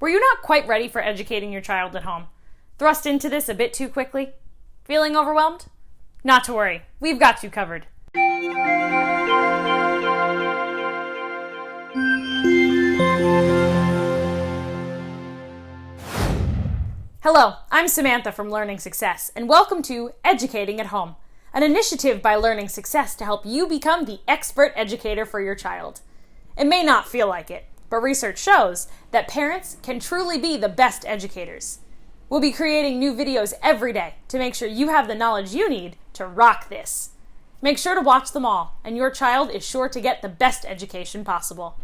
Were you not quite ready for educating your child at home? Thrust into this a bit too quickly? Feeling overwhelmed? Not to worry, we've got you covered. Hello, I'm Samantha from Learning Success, and welcome to Educating at Home, an initiative by Learning Success to help you become the expert educator for your child. It may not feel like it, but research shows that parents can truly be the best educators. We'll be creating new videos every day to make sure you have the knowledge you need to rock this. Make sure to watch them all, and your child is sure to get the best education possible.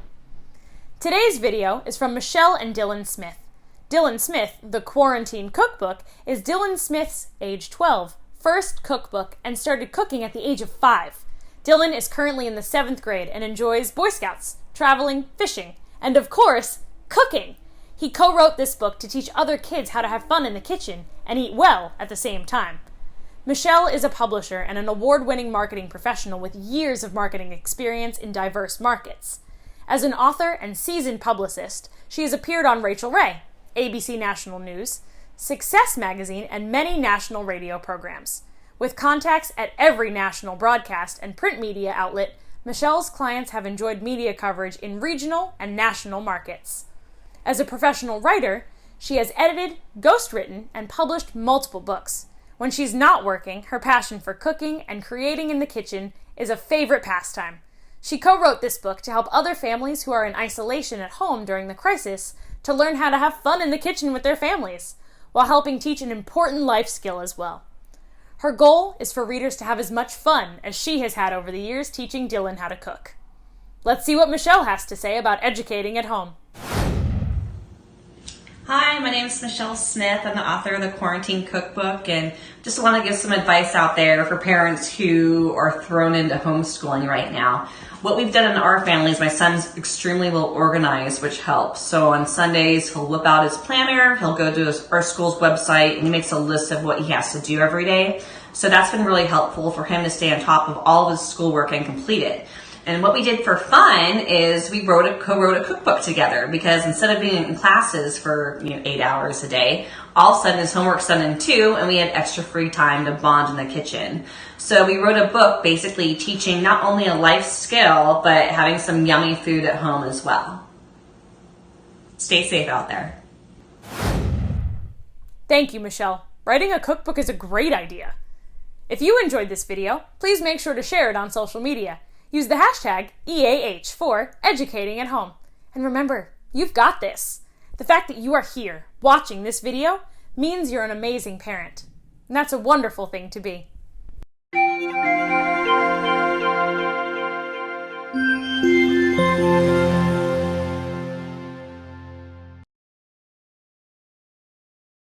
Today's video is from Michele and Dylan Smith. Dylan Smith, The Quarantine Cookbook, is Dylan Smith's age 12, first cookbook, and started cooking at the age of 5. Dylan is currently in the 7th grade and enjoys Boy Scouts, traveling, fishing, and of course, cooking. He co-wrote this book to teach other kids how to have fun in the kitchen and eat well at the same time. Michele is a publisher and an award-winning marketing professional with years of marketing experience in diverse markets. As an author and seasoned publicist, she has appeared on Rachel Ray, ABC National News, Success Magazine, and many national radio programs. With contacts at every national broadcast and print media outlet, Michele's clients have enjoyed media coverage in regional and national markets. As a professional writer, she has edited, ghostwritten, and published multiple books. When she's not working, her passion for cooking and creating in the kitchen is a favorite pastime. She co-wrote this book to help other families who are in isolation at home during the crisis to learn how to have fun in the kitchen with their families, while helping teach an important life skill as well. Her goal is for readers to have as much fun as she has had over the years teaching Dylan how to cook. Let's see what Michele has to say about educating at home. Hi, my name is Michele Smith. I'm the author of The Quarantine Cookbook, and just want to give some advice out there for parents who are thrown into homeschooling right now. What we've done in our family is my son's extremely well organized, which helps. So on Sundays, he'll whip out his planner, he'll go to our school's website, and he makes a list of what he has to do every day. So that's been really helpful for him to stay on top of all of his schoolwork and complete it. And what we did for fun is we co-wrote a cookbook together, because instead of being in classes for 8 hours a day, all of a sudden his homework's done in 2 and we had extra free time to bond in the kitchen. So we wrote a book basically teaching not only a life skill, but having some yummy food at home as well. Stay safe out there. Thank you, Michele. Writing a cookbook is a great idea. If you enjoyed this video, please make sure to share it on social media. Use the hashtag EAH for Educating at Home. And remember, you've got this. The fact that you are here watching this video means you're an amazing parent. And that's a wonderful thing to be.